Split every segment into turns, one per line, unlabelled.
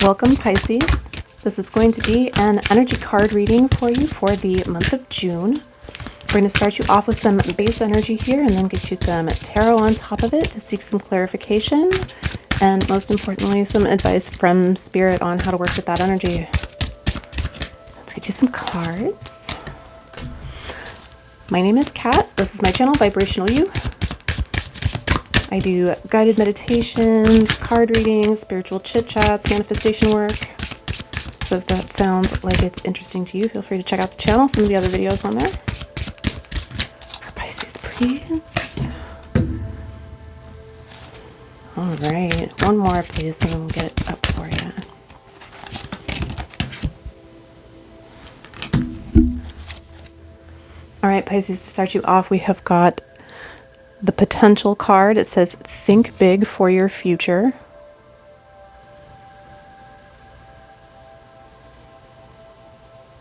Welcome, Pisces. This is going to be an energy card reading for you for the month of June. We're going to start you off with some base energy here and then get you some tarot on top of it to seek some clarification and, most importantly, some advice from Spirit on how to work with that energy. Let's get you some cards. My name is Kat. This is my channel, Vibrational You. I do guided meditations, card readings, spiritual chit-chats, manifestation work. So if that sounds like it's interesting to you, feel free to check out the channel, some of the other videos on there. For Pisces, please. All right, one more, please, and then we'll get it up for you. All right, Pisces, to start you off, we have got the potential card. It says, think big for your future.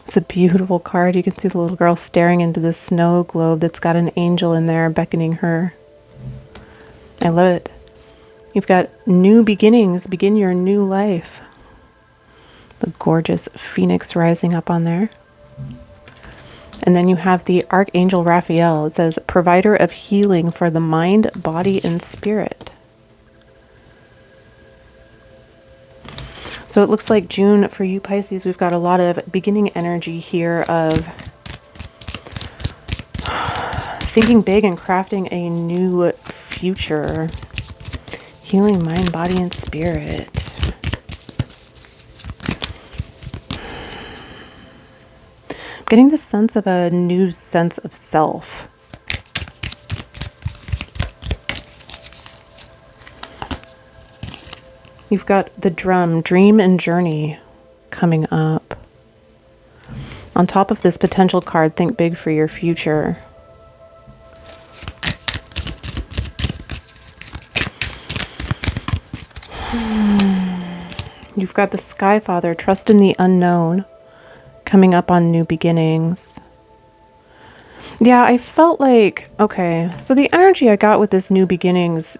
It's a beautiful card. You can see the little girl staring into the snow globe that's got an angel in there beckoning her. I love it. You've got new beginnings. Begin your new life. The gorgeous phoenix rising up on there. And then you have the Archangel Raphael. It says, provider of healing for the mind, body, and spirit. So it looks like June for you, Pisces, we've got a lot of beginning energy here of thinking big and crafting a new future. Healing mind, body, and spirit. Getting the sense of a new sense of self. You've got the drum, dream and journey coming up. On top of this potential card, think big for your future. You've got the Sky Father, trust in the unknown. Coming up on new beginnings. Yeah, I felt like, okay, so the energy I got with this new beginnings,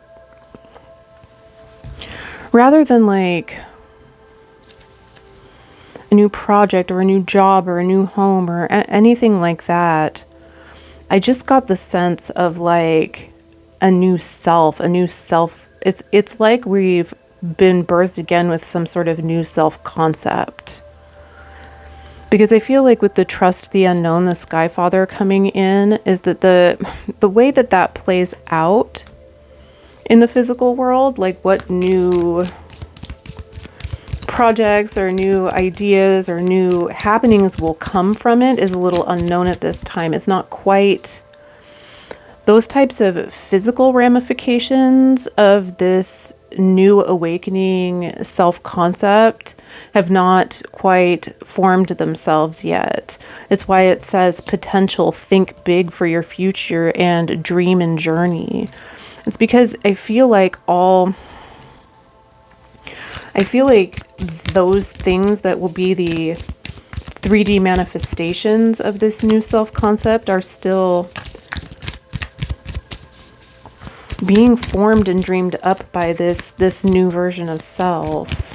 rather than like a new project or a new job or a new home or anything like that, I just got the sense of like a new self, It's like we've been birthed again with some sort of new self-concept. Because I feel like with the trust the unknown, the Sky Father coming in, is that the way that plays out in the physical world, like what new projects or new ideas or new happenings will come from it is a little unknown at this time. It's not quite those types of physical ramifications of this new awakening self-concept have not quite formed themselves yet. It's why it says potential, think big for your future, and dream and journey. It's because I feel like those things that will be the 3D manifestations of this new self-concept are still being formed and dreamed up by this new version of self.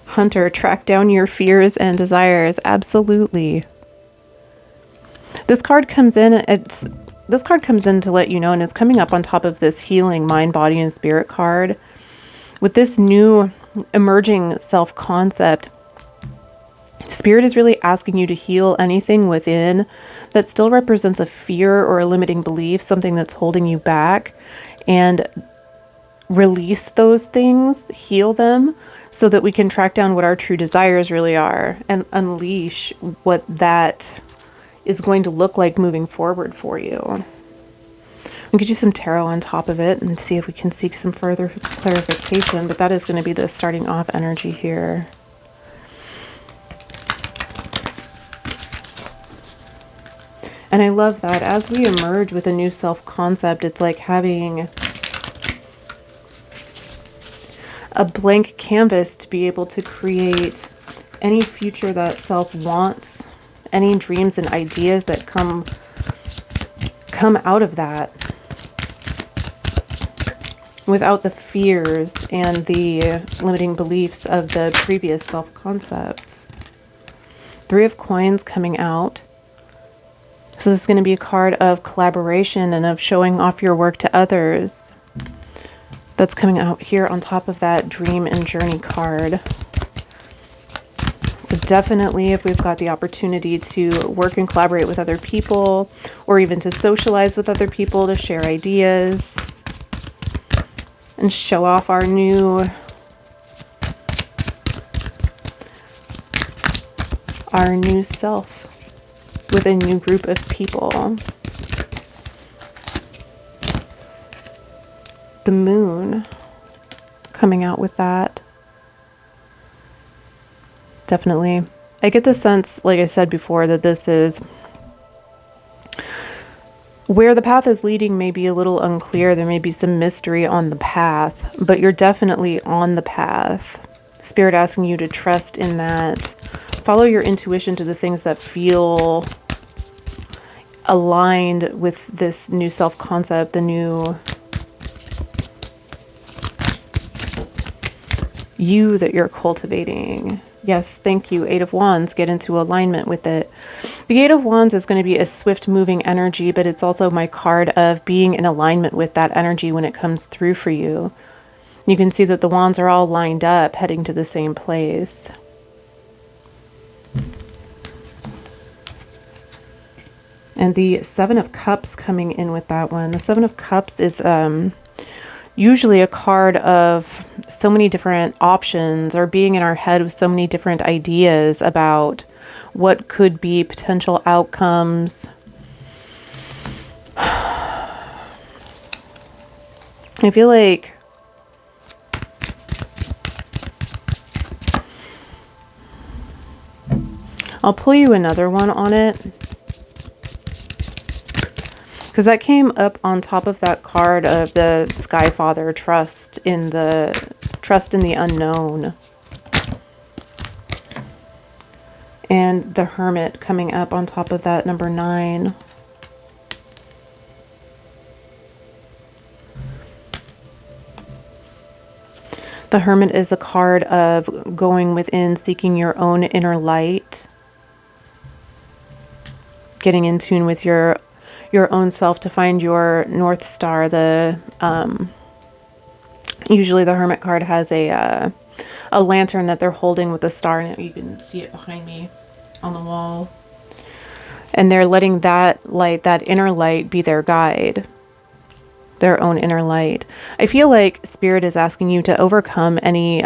Hunter, track down your fears and desires. Absolutely. This card comes in to let you know, and it's coming up on top of this healing mind, body, and spirit card. With this new emerging self-concept, Spirit is really asking you to heal anything within that still represents a fear or a limiting belief, something that's holding you back, and release those things, heal them, so that we can track down what our true desires really are and unleash what that is going to look like moving forward for you. I'll get you some tarot on top of it and see if we can seek some further clarification, but that is going to be the starting off energy here. And I love that as we emerge with a new self-concept, it's like having a blank canvas to be able to create any future that self wants, any dreams and ideas that come come out of that. without the fears and the limiting beliefs of the previous self-concepts. Three of Coins coming out. So this is going to be a card of collaboration and of showing off your work to others. That's coming out here on top of that Dream and Journey card. So definitely, if we've got the opportunity to work and collaborate with other people, or even to socialize with other people, to share ideas and show off our new self with a new group of people. The Moon coming out with that. Definitely. I get the sense, like I said before, that this is where the path is leading may be a little unclear. There may be some mystery on the path, but you're definitely on the path. Spirit asking you to trust in that. Follow your intuition to the things that feel aligned with this new self-concept, the new you that you're cultivating. Yes, thank you. Eight of Wands, get into alignment with it. The Eight of Wands is going to be a swift moving energy, but it's also my card of being in alignment with that energy when it comes through for you. You can see that the wands are all lined up, heading to the same place. And the Seven of Cups coming in with that one. The Seven of Cups is usually a card of so many different options, or being in our head with so many different ideas about what could be potential outcomes. I feel like I'll pull you another one on it, because that came up on top of that card of the Skyfather, trust in the unknown. And the Hermit coming up on top of that, number 9. The Hermit is a card of going within, seeking your own inner light, getting in tune with your own self to find your North Star. Usually the Hermit card has a lantern that they're holding with a star in it. You can see it behind me on the wall. And they're letting that light, that inner light, be their guide. Their own inner light. I feel like Spirit is asking you to overcome any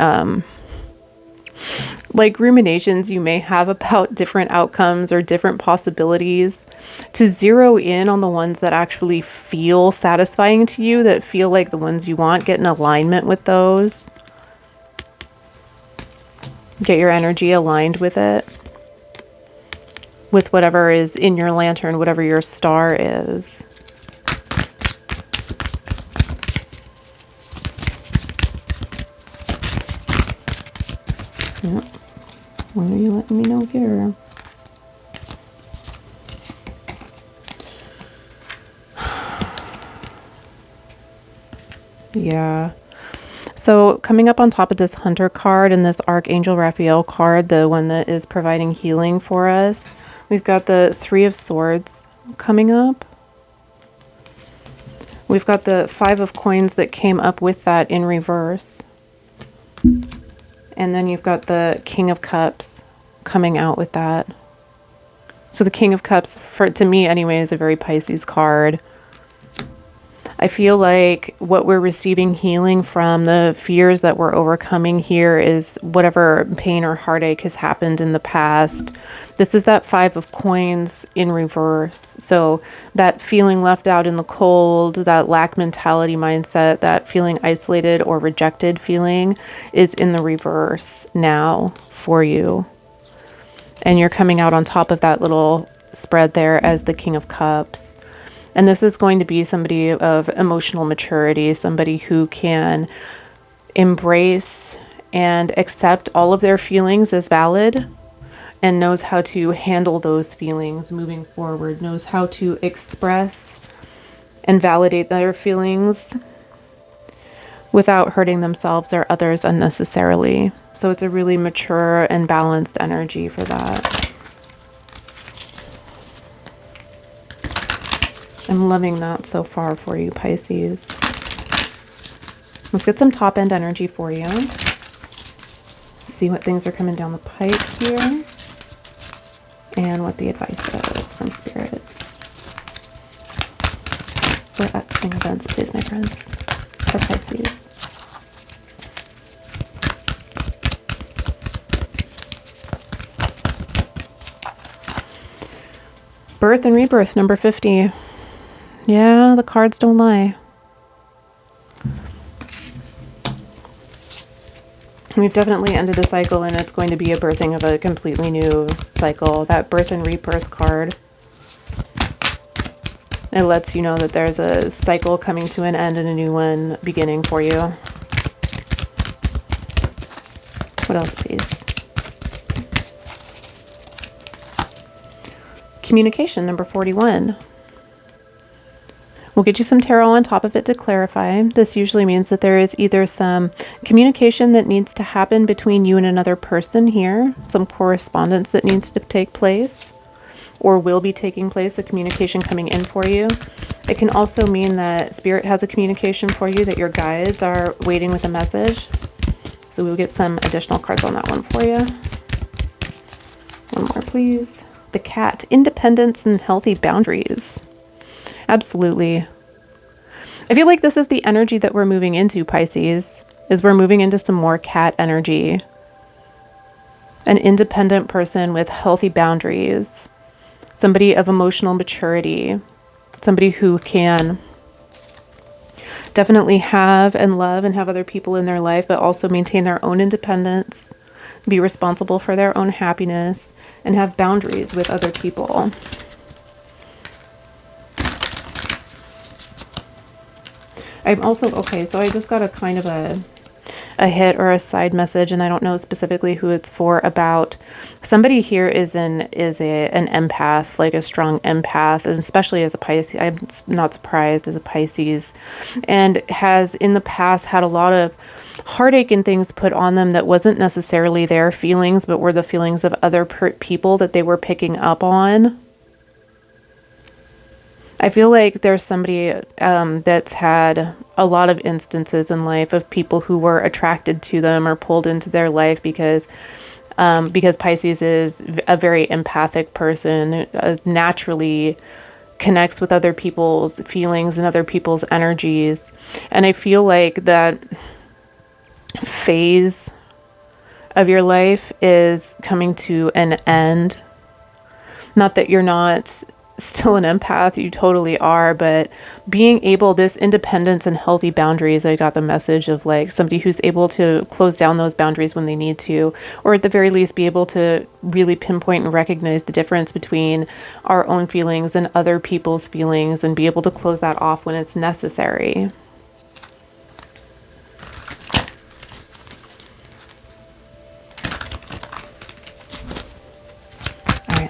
like ruminations you may have about different outcomes or different possibilities, to zero in on the ones that actually feel satisfying to you, that feel like the ones you want. Get in alignment with those. Get your energy aligned with it, with whatever is in your lantern, whatever your star is. Yep. What are you letting me know here? Yeah. So coming up on top of this Hunter card and this Archangel Raphael card, the one that is providing healing for us, we've got the Three of Swords coming up. We've got the Five of Coins that came up with that in reverse. And then you've got the King of Cups coming out with that. So the King of Cups, to me anyway, is a very Pisces card. I feel like what we're receiving healing from, the fears that we're overcoming here, is whatever pain or heartache has happened in the past. This is that Five of Coins in reverse. So that feeling left out in the cold, that lack mentality mindset, that feeling isolated or rejected feeling is in the reverse now for you. And you're coming out on top of that little spread there as the King of Cups. And this is going to be somebody of emotional maturity, somebody who can embrace and accept all of their feelings as valid, and knows how to handle those feelings moving forward, knows how to express and validate their feelings without hurting themselves or others unnecessarily. So it's a really mature and balanced energy for that. I'm loving that so far for you, Pisces. Let's get some top end energy for you. See what things are coming down the pipe here. And what the advice is from Spirit. For upcoming events, please, my friends. For Pisces. Birth and rebirth, number 50. Yeah, the cards don't lie. We've definitely ended a cycle, and it's going to be a birthing of a completely new cycle. That birth and rebirth card, it lets you know that there's a cycle coming to an end and a new one beginning for you. What else, please? Communication, number 41. We'll get you some tarot on top of it to clarify. This usually means that there is either some communication that needs to happen between you and another person here, some correspondence that needs to take place or will be taking place, a communication coming in for you. It can also mean that Spirit has a communication for you, that your guides are waiting with a message. So we'll get some additional cards on that one for you. One more, please. The cat, independence and healthy boundaries. Absolutely. I feel like this is the energy that we're moving into, Pisces, is we're moving into some more cat energy. An independent person with healthy boundaries. Somebody of emotional maturity. Somebody who can definitely have and love and have other people in their life, but also maintain their own independence, be responsible for their own happiness, and have boundaries with other people. I'm also, okay, so I just got a kind of a hit or a side message, and I don't know specifically who it's for, about somebody here is an empath, like a strong empath, and especially as a Pisces. I'm not surprised, as a Pisces, and has in the past had a lot of heartache and things put on them that wasn't necessarily their feelings, but were the feelings of other people that they were picking up on. I feel like there's somebody that's had a lot of instances in life of people who were attracted to them or pulled into their life because Pisces is a very empathic person, naturally connects with other people's feelings and other people's energies. And I feel like that phase of your life is coming to an end. Not that you're not still an empath, you totally are, but being able, this independence and healthy boundaries, I got the message of like somebody who's able to close down those boundaries when they need to, or at the very least be able to really pinpoint and recognize the difference between our own feelings and other people's feelings and be able to close that off when it's necessary.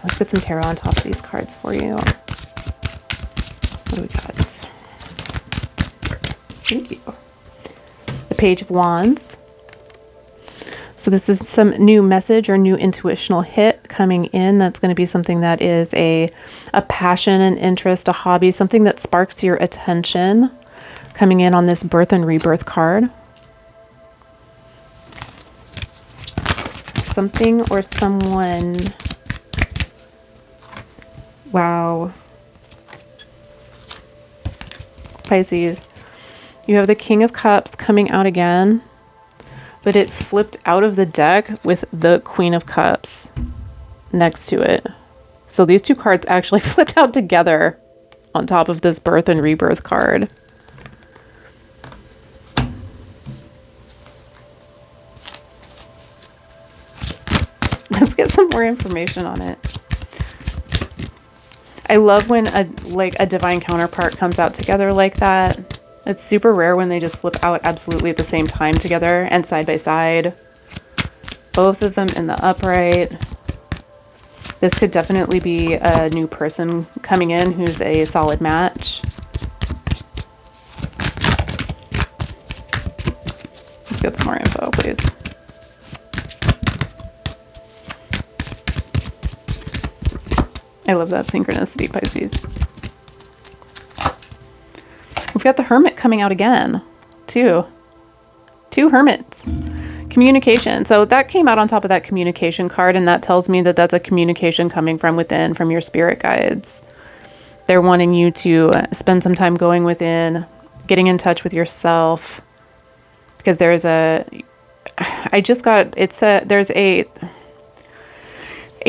Let's get some tarot on top of these cards for you. What do we got? Thank you. The Page of Wands. So this is some new message or new intuitional hit coming in. That's going to be something that is a passion, an interest, a hobby, something that sparks your attention coming in on this birth and rebirth card. Something or someone. Wow. Pisces, you have the King of Cups coming out again, but it flipped out of the deck with the Queen of Cups next to it. So these two cards actually flipped out together on top of this birth and rebirth card. Let's get some more information on it. I love when a divine counterpart comes out together like that. It's super rare when they just flip out absolutely at the same time together and side by side. Both of them in the upright. This could definitely be a new person coming in who's a solid match. get some more info, please. I love that synchronicity, Pisces. We've got the Hermit coming out again, too. 2 Hermits. Communication. So that came out on top of that communication card, and that tells me that that's a communication coming from within, from your spirit guides. They're wanting you to spend some time going within, getting in touch with yourself, because there's a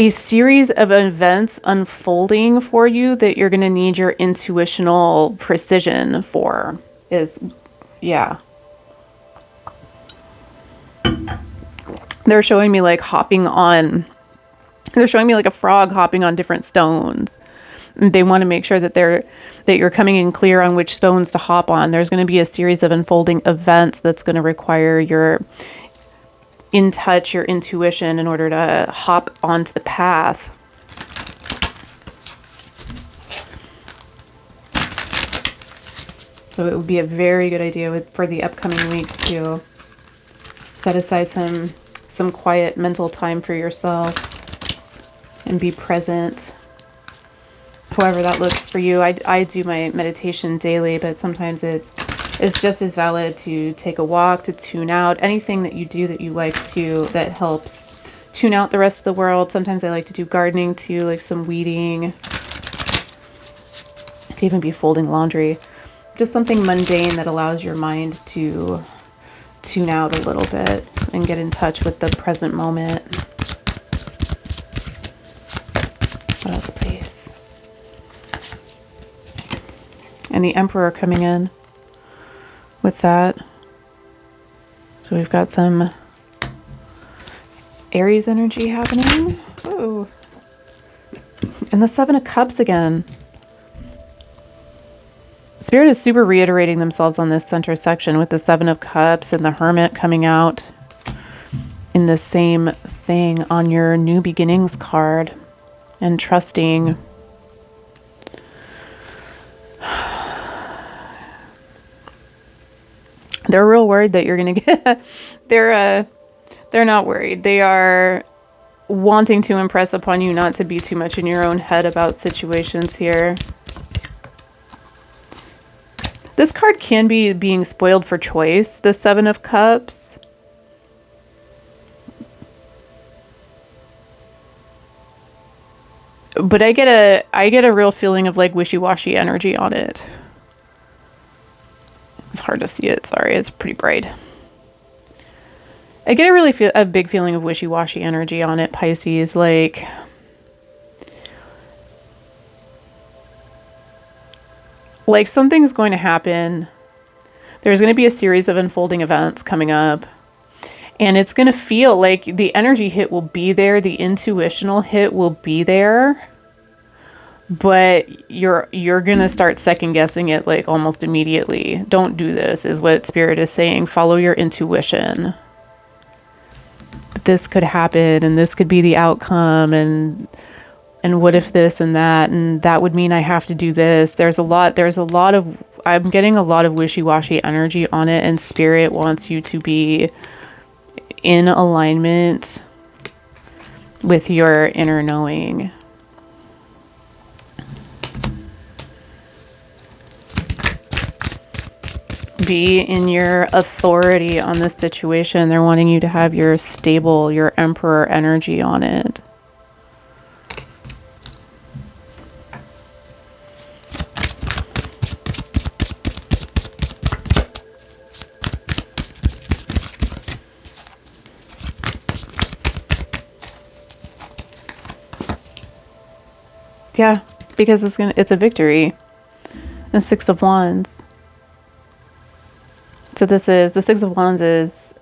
series of events unfolding for you that you're going to need your intuitional precision for. They're showing me like they're showing me like a frog hopping on different stones. They want to make sure that you're coming in clear on which stones to hop on. There's going to be a series of unfolding events that's going to require your intuition in order to hop onto the path. So it would be a very good idea for the upcoming weeks to set aside some quiet mental time for yourself and be present. However that looks for you. I do my meditation daily, but sometimes it's just as valid to take a walk, to tune out, anything that you do that you like to, that helps tune out the rest of the world. Sometimes I like to do gardening too, like some weeding. It could even be folding laundry. Just something mundane that allows your mind to tune out a little bit and get in touch with the present moment. What else, please? And the Emperor coming in with that. So we've got some Aries energy happening. Ooh. And the 7 of Cups again. Spirit is super reiterating themselves on this center section with the 7 of Cups and the Hermit coming out in the same thing on your New Beginnings card, and trusting. They're real worried that you're going to get, they're not worried. They are wanting to impress upon you not to be too much in your own head about situations here. This card can be being spoiled for choice, the 7 of Cups. But I get a real feeling of like wishy-washy energy on it. It's hard to see it, sorry, it's pretty bright. I get a big feeling of wishy-washy energy on it, Pisces, like something's going to happen. There's going to be a series of unfolding events coming up, and it's going to feel like the energy hit will be there, the intuitional hit will be there, but you're going to start second guessing it like almost immediately. Don't do this, is what Spirit is saying. Follow your intuition. This could happen, and this could be the outcome, and what if this and that would mean I have to do this. There's a lot of, I'm getting a lot of wishy-washy energy on it, and Spirit wants you to be in alignment with your inner knowing. Be in your authority on this situation. They're wanting you to have your stable, your Emperor energy on it. Yeah, because it's a victory. The 6 of Wands. So the 6 of Wands is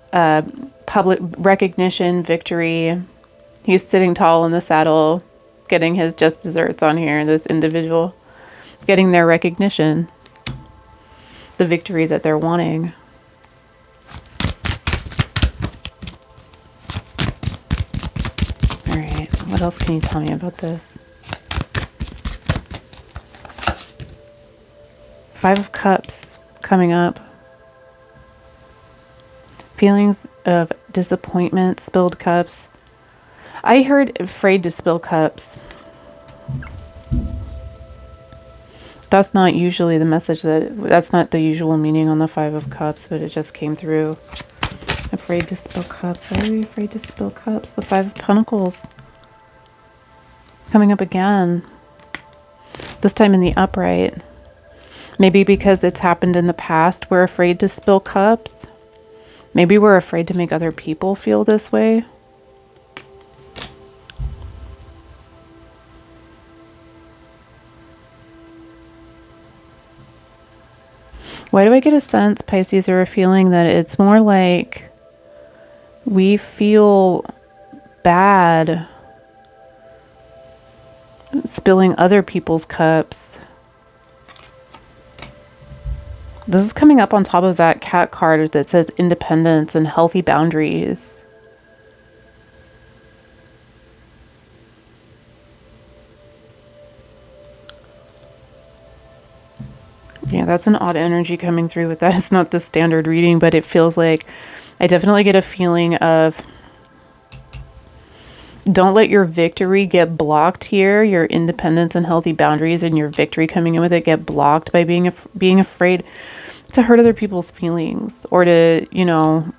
public recognition, victory. He's sitting tall in the saddle, getting his just desserts on here, this individual, getting their recognition, the victory that they're wanting. All right, what else can you tell me about this? 5 of Cups coming up. Feelings of disappointment, spilled cups. I heard afraid to spill cups. That's not usually the message that's not the usual meaning on the Five of Cups, but it just came through. Afraid to spill cups. Why are we afraid to spill cups? The Five of Pentacles. Coming up again. This time in the upright. Maybe because it's happened in the past, we're afraid to spill cups. Maybe we're afraid to make other people feel this way. Why do I get a sense, Pisces, or a feeling that it's more like we feel bad spilling other people's cups? This is coming up on top of that cat card that says independence and healthy boundaries. Yeah, that's an odd energy coming through with that. It's not the standard reading, but it feels like I definitely get a feeling of don't let your victory get blocked here. Your independence and healthy boundaries and your victory coming in with it get blocked by being afraid to hurt other people's feelings or to, you know,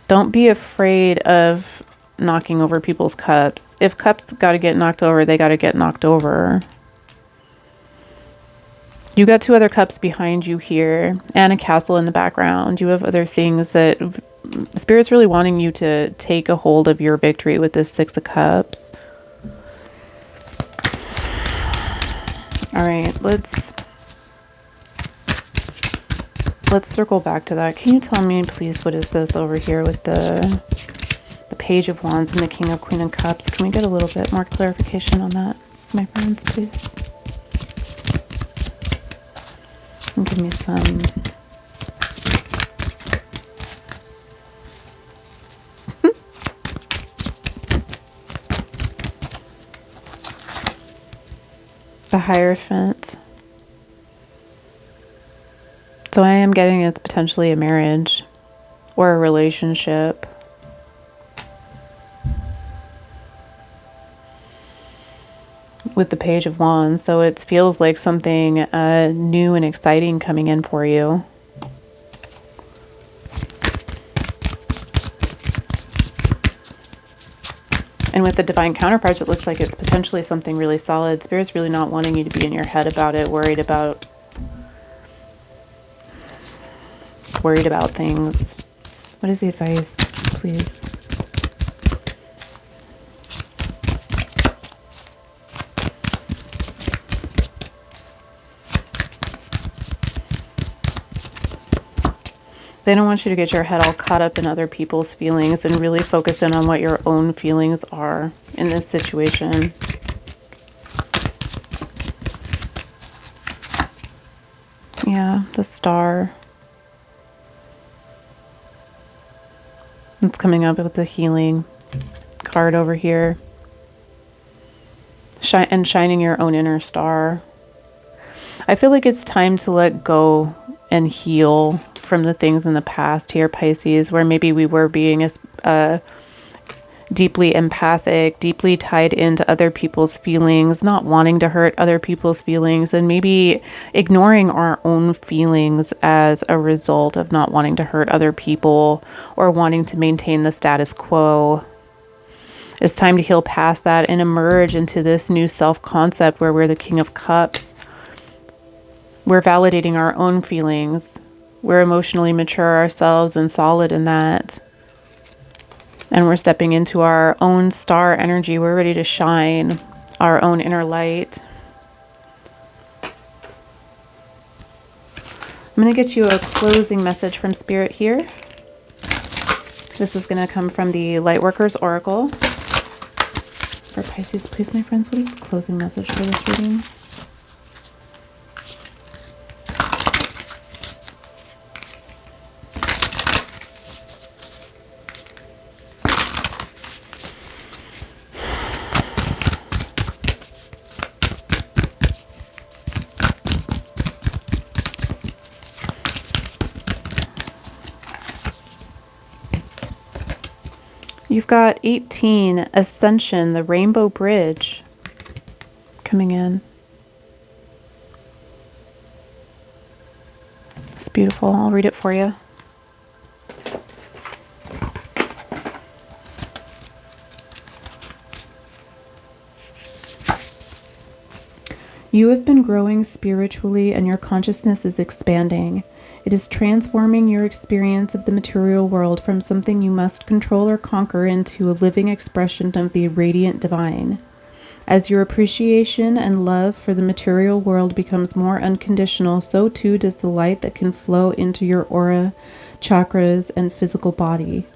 don't be afraid of knocking over people's cups. If cups got to get knocked over, they got to get knocked over. You got two other cups behind you here and a castle in the background. You have other things that Spirit's really wanting you to take a hold of your victory with this Six of Cups. All right, let's circle back to that. Can you tell me, please, what is this over here with the Page of Wands and the King of Queen of Cups? Can we get a little bit more clarification on that, my friends, please? And give me some... The Hierophant. So I am getting it's potentially a marriage or a relationship. With the Page of Wands. So it feels like something new and exciting coming in for you. And with the Divine Counterparts, it looks like it's potentially something really solid. Spirit's really not wanting you to be in your head about it, worried about things. What is the advice, please? They don't want you to get your head all caught up in other people's feelings and really focus in on what your own feelings are in this situation. Yeah, the Star. It's coming up with the Healing card over here. And shining your own inner star. I feel like it's time to let go and heal from the things in the past here, Pisces, where maybe we were being deeply empathic, deeply tied into other people's feelings, not wanting to hurt other people's feelings, and maybe ignoring our own feelings as a result of not wanting to hurt other people or wanting to maintain the status quo. It's time to heal past that and emerge into this new self-concept where we're the King of Cups. We're validating our own feelings. We're emotionally mature ourselves and solid in that. And we're stepping into our own star energy. We're ready to shine our own inner light. I'm going to get you a closing message from Spirit here. This is going to come from the Lightworkers Oracle. For Pisces, please, my friends, what is the closing message for this reading? You've got 18, Ascension, the Rainbow Bridge coming in. It's beautiful. I'll read it for you. You have been growing spiritually and your consciousness is expanding. It is transforming your experience of the material world from something you must control or conquer into a living expression of the radiant divine. As your appreciation and love for the material world becomes more unconditional, so too does the light that can flow into your aura, chakras, and physical body.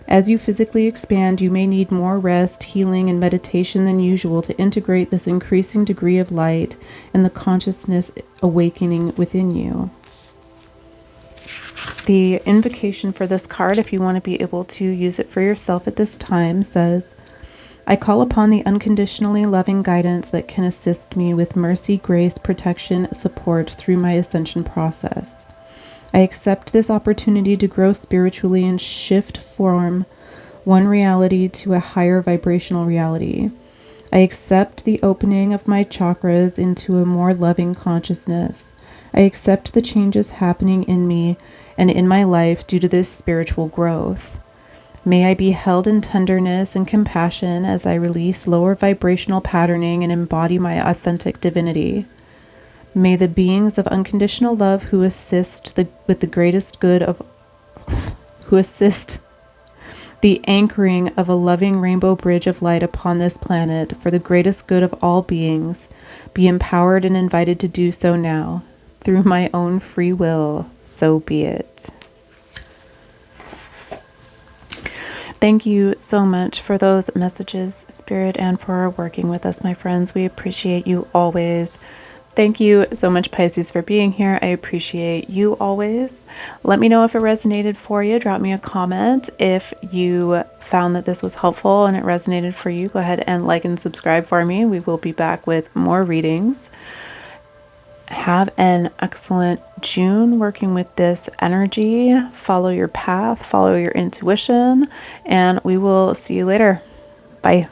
As you physically expand, you may need more rest, healing, and meditation than usual to integrate this increasing degree of light and the consciousness awakening within you. The invocation for this card, if you want to be able to use it for yourself at this time, says, I call upon the unconditionally loving guidance that can assist me with mercy, grace, protection, support through my ascension process. I accept this opportunity to grow spiritually and shift from one reality to a higher vibrational reality. I accept the opening of my chakras into a more loving consciousness. I accept the changes happening in me and in my life due to this spiritual growth. May I be held in tenderness and compassion as I release lower vibrational patterning and embody my authentic divinity. May the beings of unconditional love who assist the anchoring of a loving rainbow bridge of light upon this planet for the greatest good of all beings be empowered and invited to do so now. Through my own free will, so be it. Thank you so much for those messages, Spirit, and for working with us, my friends. We appreciate you always. Thank you so much, Pisces, for being here. I appreciate you always. Let me know if it resonated for you. Drop me a comment. If you found that this was helpful and it resonated for you, go ahead and like and subscribe for me. We will be back with more readings. Have an excellent June working with this energy. Follow your path, follow your intuition, and we will see you later. Bye.